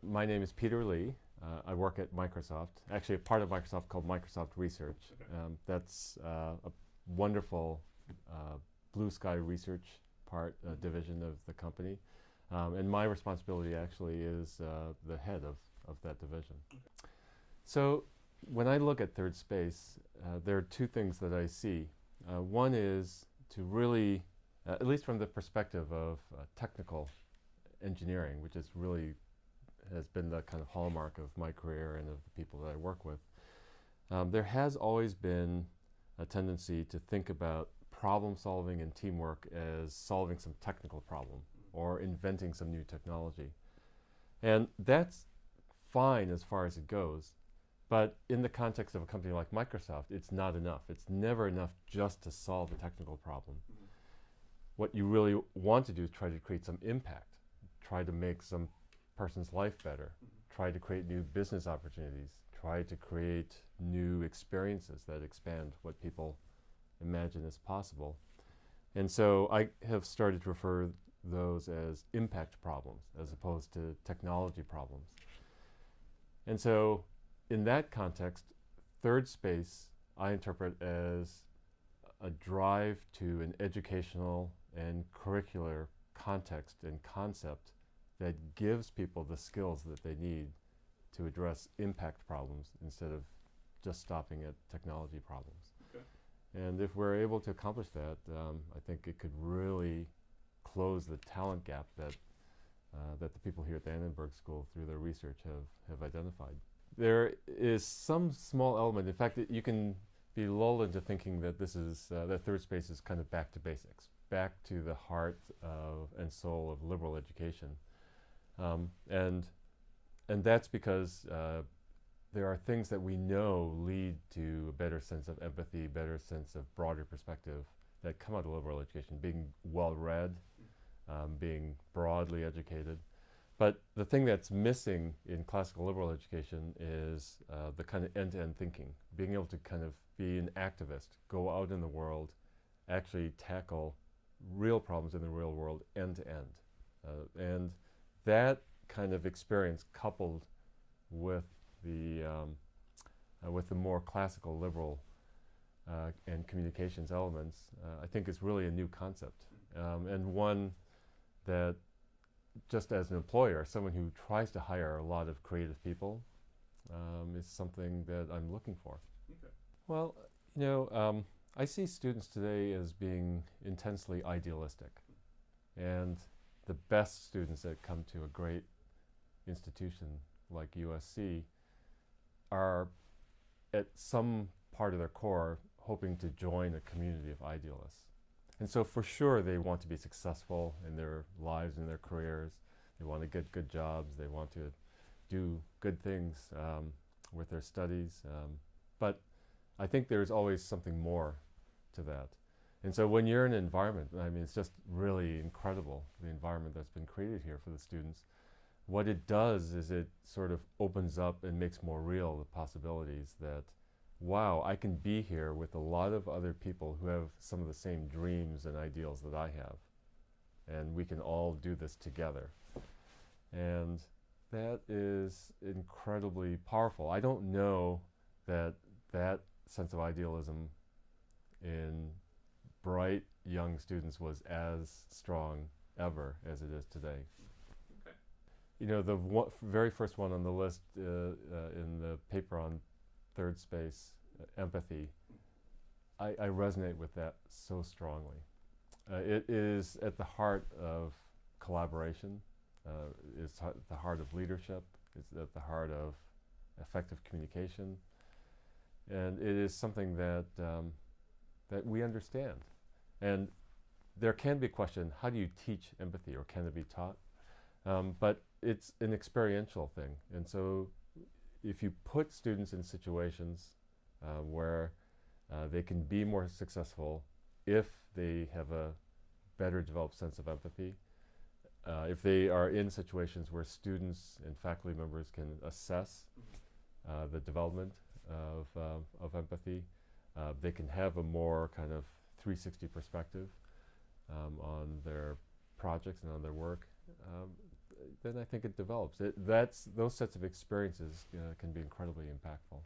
My name is Peter Lee. I work at Microsoft, actually a part of Microsoft called Microsoft Research. That's a wonderful blue sky research division of the company. And my responsibility actually is the head of that division. So when I look at third space, there are two things that I see. One is to really, at least from the perspective of technical engineering, which is really has been the kind of hallmark of my career and of the people that I work with. There has always been a tendency to think about problem solving and teamwork as solving some technical problem or inventing some new technology. And that's fine as far as it goes, but in the context of a company like Microsoft, it's not enough. It's never enough just to solve a technical problem. What you really want to do is try to create some impact, try to make some person's life better, try to create new business opportunities, try to create new experiences that expand what people imagine is possible. And so I have started to refer those as impact problems as opposed to technology problems. And so in that context, third space I interpret as a drive to an educational and curricular context and concept that gives people the skills that they need to address impact problems instead of just stopping at technology problems. Okay. And if we're able to accomplish that, I think it could really close the talent gap that the people here at the Annenberg School through their research have identified. There is some small element, in fact, you can be lulled into thinking that this is, that third space is kind of back to basics, back to the heart and soul of liberal education. And that's because there are things that we know lead to a better sense of empathy, better sense of broader perspective that come out of liberal education, being well-read, being broadly educated. But the thing that's missing in classical liberal education is the kind of end-to-end thinking, being able to kind of be an activist, go out in the world, actually tackle real problems in the real world end-to-end. And that kind of experience coupled with the more classical liberal and communications elements, I think is really a new concept, and one that, just as an employer, someone who tries to hire a lot of creative people, is something that I'm looking for. Okay. Well, I see students today as being intensely idealistic, and the best students that come to a great institution like USC are at some part of their core hoping to join a community of idealists. And so for sure they want to be successful in their lives and their careers. They want to get good jobs. They want to do good things with their studies. But I think there's always something more to that. And so when you're in an environment, I mean, it's just really incredible, the environment that's been created here for the students. What it does is it sort of opens up and makes more real the possibilities that, wow, I can be here with a lot of other people who have some of the same dreams and ideals that I have. And we can all do this together. And that is incredibly powerful. I don't know that that sense of idealism in bright young students was as strong ever as it is today. Okay. The very first one on the list in the paper on third space, empathy, I resonate with that so strongly. It is at the heart of collaboration, it's at the heart of leadership, it's at the heart of effective communication, and it is something that that we understand. And there can be a question, how do you teach empathy, or can it be taught? But it's an experiential thing. And so if you put students in situations where they can be more successful if they have a better developed sense of empathy, if they are in situations where students and faculty members can assess the development of empathy, they can have a more kind of 360 perspective on their projects and on their work. then I think it develops. Those sets of experiences can be incredibly impactful.